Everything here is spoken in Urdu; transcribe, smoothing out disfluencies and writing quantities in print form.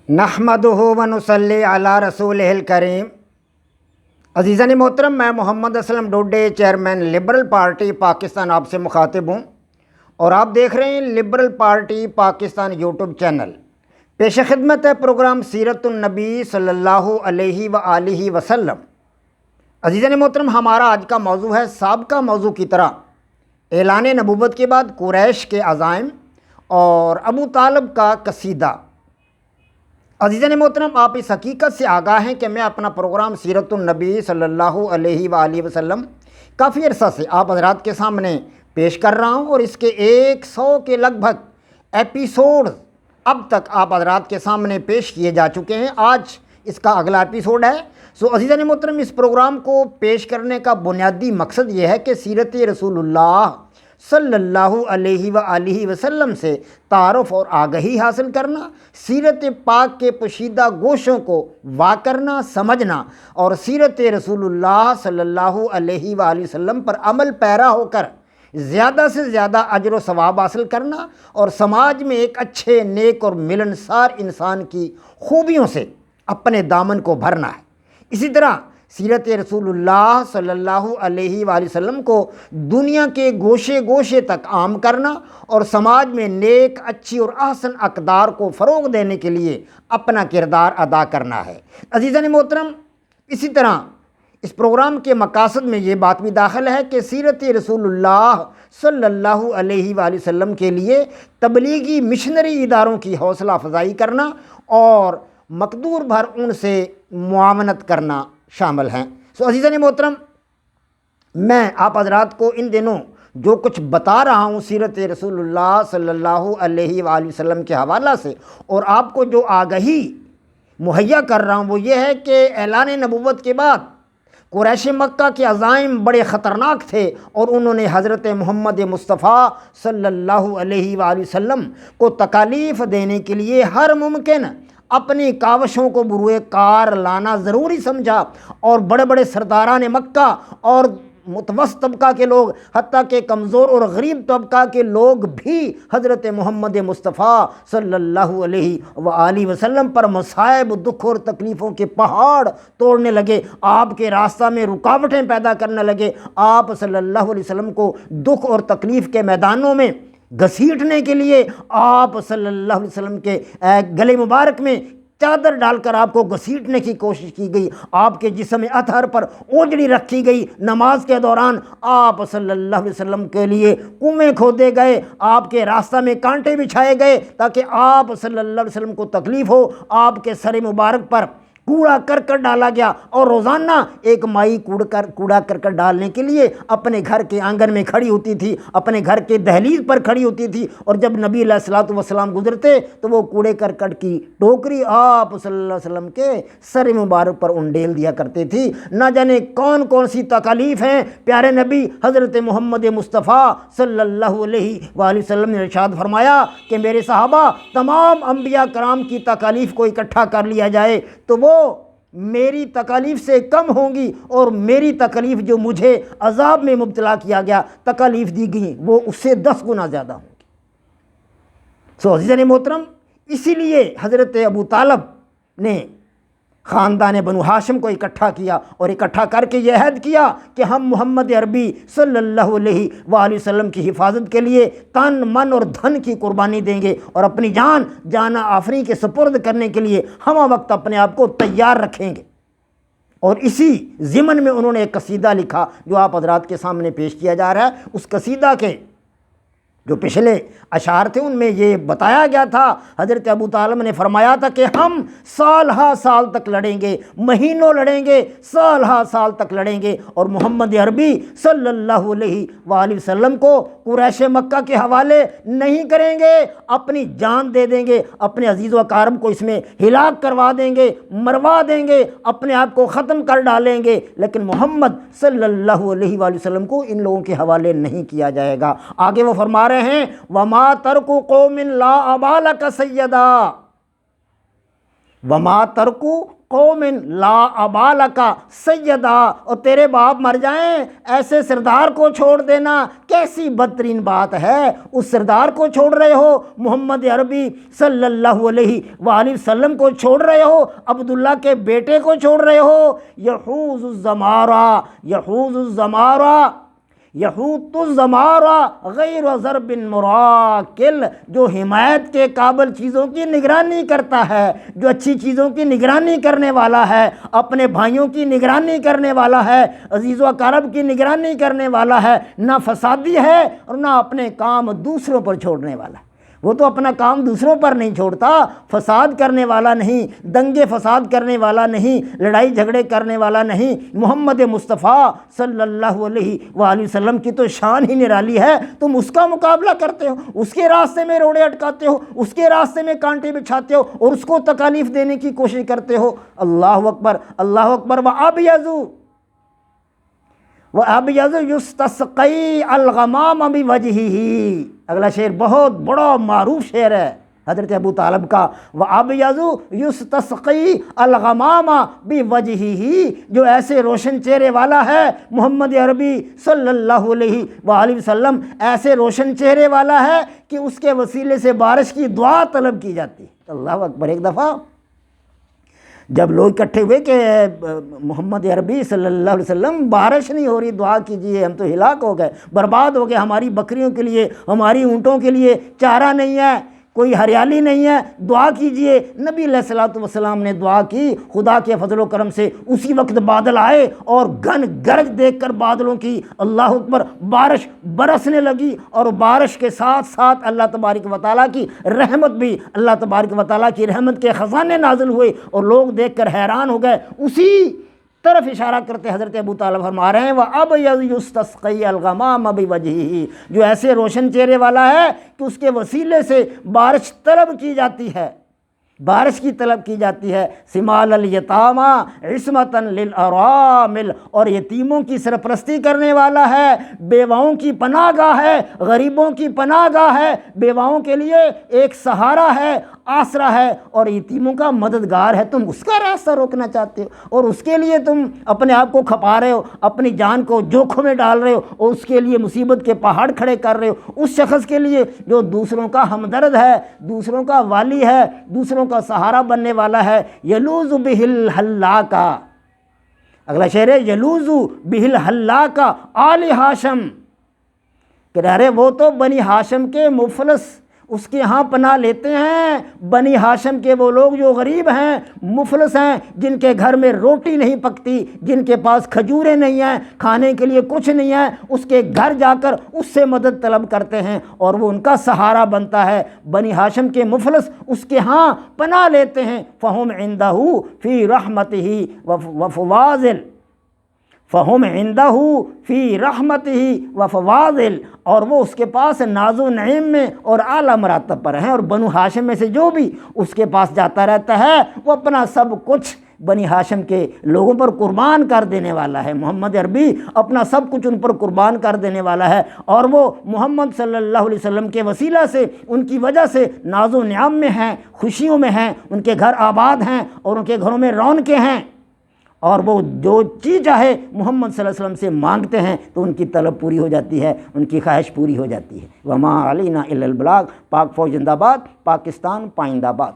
نحمدہ و نصلی علی رسولہ الکریم۔ عزیزان محترم، میں Muhammad Aslam Dode, chairman liberal party Pakistan آپ سے مخاطب ہوں، اور آپ دیکھ رہے ہیں liberal party Pakistan YouTube channel. پیش خدمت ہے پروگرام سیرت النبی صلی اللہ علیہ وآلہ وسلم۔ عزیزان محترم، ہمارا آج کا موضوع ہے سابقہ موضوع کی طرح اعلان نبوت کے بعد قریش کے عزائم اور ابو طالب کا قصیدہ۔ عزیزان محترم، آپ اس حقیقت سے آگاہ ہیں کہ میں اپنا پروگرام سیرت النبی صلی اللہ علیہ وآلہ وسلم کافی عرصہ سے آپ حضرات کے سامنے پیش کر رہا ہوں، اور اس کے 100 کے لگ بھگ ایپیسوڈ اب تک آپ حضرات کے سامنے پیش کیے جا چکے ہیں۔ آج اس کا اگلا ایپیسوڈ ہے۔ عزیزان محترم، اس پروگرام کو پیش کرنے کا بنیادی مقصد یہ ہے کہ سیرت رسول اللہ صلی اللہ علیہ وآلہ وسلم سے تعارف اور آگہی حاصل کرنا، سیرت پاک کے پوشیدہ گوشوں کو وا کرنا، سمجھنا، اور سیرت رسول اللہ صلی اللہ علیہ وآلہ وسلم پر عمل پیرا ہو کر زیادہ سے زیادہ اجر و ثواب حاصل کرنا، اور سماج میں ایک اچھے، نیک اور ملنسار انسان کی خوبیوں سے اپنے دامن کو بھرنا ہے۔ اسی طرح سیرت رسول اللہ صلی اللہ علیہ وآلہ وسلم کو دنیا کے گوشے گوشے تک عام کرنا، اور سماج میں نیک، اچھی اور احسن اقدار کو فروغ دینے کے لیے اپنا کردار ادا کرنا ہے۔ عزیزان محترم، اسی طرح اس پروگرام کے مقاصد میں یہ بات بھی داخل ہے کہ سیرت رسول اللہ صلی اللہ علیہ وآلہ وسلم کے لیے تبلیغی مشنری اداروں کی حوصلہ افزائی کرنا اور مقدور بھر ان سے معاونت کرنا شامل ہیں۔ عزیزان محترم، میں آپ حضرات کو ان دنوں جو کچھ بتا رہا ہوں سیرت رسول اللہ صلی اللہ علیہ وآلہ وسلم کے حوالہ سے، اور آپ کو جو آگہی مہیا کر رہا ہوں، وہ یہ ہے کہ اعلان نبوت کے بعد قریش مکہ کے عزائم بڑے خطرناک تھے، اور انہوں نے حضرت محمد مصطفیٰ صلی اللہ علیہ وآلہ وسلم کو تکالیف دینے کے لیے ہر ممکن اپنی کاوشوں کو بروئے کار لانا ضروری سمجھا، اور بڑے بڑے سرداران مکہ اور متوسط طبقہ کے لوگ، حتیٰ کہ کمزور اور غریب طبقہ کے لوگ بھی حضرت محمد مصطفیٰ صلی اللہ علیہ وآلہ وسلم پر مصائب، دکھ اور تکلیفوں کے پہاڑ توڑنے لگے، آپ کے راستہ میں رکاوٹیں پیدا کرنے لگے، آپ صلی اللہ علیہ وسلم کو دکھ اور تکلیف کے میدانوں میں گھسیٹنے کے لیے آپ صلی اللہ علیہ وسلم کے گلے مبارک میں چادر ڈال کر آپ کو گھسیٹنے کی کوشش کی گئی، آپ کے جسم اطہر پر اوجڑی رکھی گئی، نماز کے دوران آپ صلی اللہ علیہ وسلم کے لیے کنویں کھودے گئے، آپ کے راستہ میں کانٹے بچھائے گئے تاکہ آپ صلی اللہ علیہ وسلم کو تکلیف ہو، آپ کے سر مبارک پر کوڑا کرکٹ ڈالا گیا، اور روزانہ ایک مائی کوڑا کرکٹ ڈالنے کے لیے اپنے گھر کے آنگن میں کھڑی ہوتی تھی، اپنے گھر کے دہلیز پر کھڑی ہوتی تھی، اور جب نبی علیہ الصلوۃ والسلام گزرتے تو وہ کوڑے کرکٹ کی ٹوکری آپ صلی اللہ علیہ وسلم کے سر مبارک پر انڈیل دیا کرتے تھی۔ نہ جانے کون کون سی تکالیف ہیں پیارے نبی حضرت محمد مصطفیٰ صلی اللہ علیہ وآلہ وسلم نے ارشاد فرمایا کہ میرے صحابہ تمام انبیاء کرام کی تکالیف کو اکٹھا کر لیا جائے تو وہ میری تکالیف سے کم ہوں گی، اور میری تکالیف جو مجھے عذاب میں مبتلا کیا گیا، تکالیف دی گئی، وہ اس سے 10 گنا زیادہ ہوں گی۔ عزیزان محترم، اسی لیے حضرت ابو طالب نے خاندان بنو ہاشم کو اکٹھا کیا، اور اکٹھا کر کے یہ عہد کیا کہ ہم محمد عربی صلی اللہ علیہ وآلہ وسلم کی حفاظت کے لیے تن، من اور دھن کی قربانی دیں گے، اور اپنی جانا آفریں کے سپرد کرنے کے لیے ہمہ وقت اپنے آپ کو تیار رکھیں گے۔ اور اسی ضمن میں انہوں نے ایک قصیدہ لکھا جو آپ حضرات کے سامنے پیش کیا جا رہا ہے۔ اس قصیدہ کے جو پچھلے اشعار تھے ان میں یہ بتایا گیا تھا، حضرت ابو طالب نے فرمایا تھا کہ ہم سال ہا سال تک لڑیں گے، مہینوں لڑیں گے، سال ہا سال تک لڑیں گے، اور محمد عربی صلی اللہ علیہ وآلہ وسلم کو قریش مکہ کے حوالے نہیں کریں گے، اپنی جان دے دیں گے، اپنے عزیز و اقارب کو اس میں ہلاک کروا دیں گے، مروا دیں گے، اپنے آپ کو ختم کر ڈالیں گے، لیکن محمد صلی اللہ علیہ وآلہ وسلم کو ان لوگوں کے حوالے نہیں کیا جائے گا۔ آگے وہ فرما رہے ہیں وَمَا تَرْكُ قَوْمٍ لَا أَبَا لَكَ سَيَّدًا، وَمَا تَرْكُ قوم لا ابال کا سیدہ، اور تیرے باپ مر جائیں ایسے سردار کو چھوڑ دینا کیسی بدترین بات ہے۔ اس سردار کو چھوڑ رہے ہو، محمد عربی صلی اللہ علیہ وآلہ وسلم کو چھوڑ رہے ہو، عبداللہ کے بیٹے کو چھوڑ رہے ہو۔ یحوز الزمارہ، یحوز الزمارہ، یحوط الزمارہ غیر ضرب مراکل، جو حمایت کے قابل چیزوں کی نگرانی کرتا ہے، جو اچھی چیزوں کی نگرانی کرنے والا ہے، اپنے بھائیوں کی نگرانی کرنے والا ہے، عزیز و اقارب کی نگرانی کرنے والا ہے، نہ فسادی ہے اور نہ اپنے کام دوسروں پر چھوڑنے والا ہے۔ وہ تو اپنا کام دوسروں پر نہیں چھوڑتا، فساد کرنے والا نہیں، دنگے فساد کرنے والا نہیں، لڑائی جھگڑے کرنے والا نہیں۔ محمد مصطفیٰ صلی اللہ علیہ وآلہ وسلم کی تو شان ہی نرالی ہے، تم اس کا مقابلہ کرتے ہو، اس کے راستے میں روڑے اٹکاتے ہو، اس کے راستے میں کانٹے بچھاتے ہو اور اس کو تکالیف دینے کی کوشش کرتے ہو۔ اللہ اکبر، اللہ اکبر۔ وَأَبْيَضُ يُسْتَسْقَىٰ الْغَمَامَ بِوَجْهِهِ، اگلا شعر بہت بڑا معروف شعر ہے حضرت ابو طالب کا۔ وَأَبْيَضُ يُسْتَسْقِي الْغَمَامَ بِوَجْهِهِ، جو ایسے روشن چہرے والا ہے محمد عربی صلی اللہ علیہ وآلہ وسلم، ایسے روشن چہرے والا ہے کہ اس کے وسیلے سے بارش کی دعا طلب کی جاتی ہے۔ اللہ اکبر۔ ایک دفعہ جب لوگ اکٹھے ہوئے کہ محمد عربی صلی اللہ علیہ وسلم بارش نہیں ہو رہی، دعا کیجئے، ہم تو ہلاک ہو گئے، برباد ہو گئے، ہماری بکریوں کے لیے، ہماری اونٹوں کے لیے چارہ نہیں ہے، کوئی ہریالی نہیں ہے، دعا کیجئے۔ نبی علیہ الصلوۃ والسلام نے دعا کی، خدا کے فضل و کرم سے اسی وقت بادل آئے اور گھن گرج دیکھ کر بادلوں کی اللہ اکبر بارش برسنے لگی، اور بارش کے ساتھ ساتھ اللہ تبارک و تعالیٰ کی رحمت بھی، اللہ تبارک و تعالیٰ کی رحمت کے خزانے نازل ہوئے اور لوگ دیکھ کر حیران ہو گئے۔ اسی طرف اشارہ کرتے حضرت ابو طالب فرما رہے ہیں وَأَبْيَضُ يُسْتَسْقِي الْغَمَامَ بِوَجْهِهِ، جو ایسے روشن چہرے والا ہے کہ اس کے وسیلے سے بارش طلب کی جاتی ہے، بارش کی طلب کی جاتی ہے۔ سمال الیتامى عصمة للارامل، اور یتیموں کی سرپرستی کرنے والا ہے، بیواؤں کی پناہ گاہ ہے، غریبوں کی پناہ گاہ ہے، بیواؤں کے لیے ایک سہارا ہے، آسرا ہے، اور یتیموں کا مددگار ہے۔ تم اس کا راستہ روکنا چاہتے ہو اور اس کے لیے تم اپنے آپ کو کھپا رہے ہو، اپنی جان کو جوکھوں میں ڈال رہے ہو اور اس کے لیے مصیبت کے پہاڑ کھڑے کر رہے ہو، اس شخص کے لیے جو دوسروں کا ہمدرد ہے، دوسروں کا والی ہے، دوسروں کا سہارا بننے والا ہے۔ یلوذ بہ الحلاقہ، اگلا شعر ہے یلوذ بہ الحلاقہ آل ہاشم، کہ ارے وہ تو بنی ہاشم کے مفلس اس کے ہاں پناہ لیتے ہیں، بنی ہاشم کے وہ لوگ جو غریب ہیں، مفلس ہیں، جن کے گھر میں روٹی نہیں پکتی، جن کے پاس کھجوریں نہیں ہیں، کھانے کے لیے کچھ نہیں ہے، اس کے گھر جا کر اس سے مدد طلب کرتے ہیں اور وہ ان کا سہارا بنتا ہے۔ بنی ہاشم کے مفلس اس کے ہاں پناہ لیتے ہیں۔ فہم عندہ فی رحمتہ وفواضل، فہم عندہ فی رحمتہ وفواضل، اور وہ اس کے پاس ناز و نعیم میں اور اعلیٰ مراتب پر ہیں، اور بنو ہاشم میں سے جو بھی اس کے پاس جاتا رہتا ہے وہ اپنا سب کچھ بنی ہاشم کے لوگوں پر قربان کر دینے والا ہے۔ محمد عربی اپنا سب کچھ ان پر قربان کر دینے والا ہے، اور وہ محمد صلی اللہ علیہ وسلم کے وسیلہ سے، ان کی وجہ سے ناز و نعم میں ہیں، خوشیوں میں ہیں، ان کے گھر آباد ہیں اور ان کے گھروں میں رونقیں ہیں، اور وہ جو چیز چاہے محمد صلی اللہ علیہ وسلم سے مانگتے ہیں تو ان کی طلب پوری ہو جاتی ہے، ان کی خواہش پوری ہو جاتی ہے۔ وما علینا الا البلاغ۔ پاک فوج زندہ باد، پاکستان پائندہ باد۔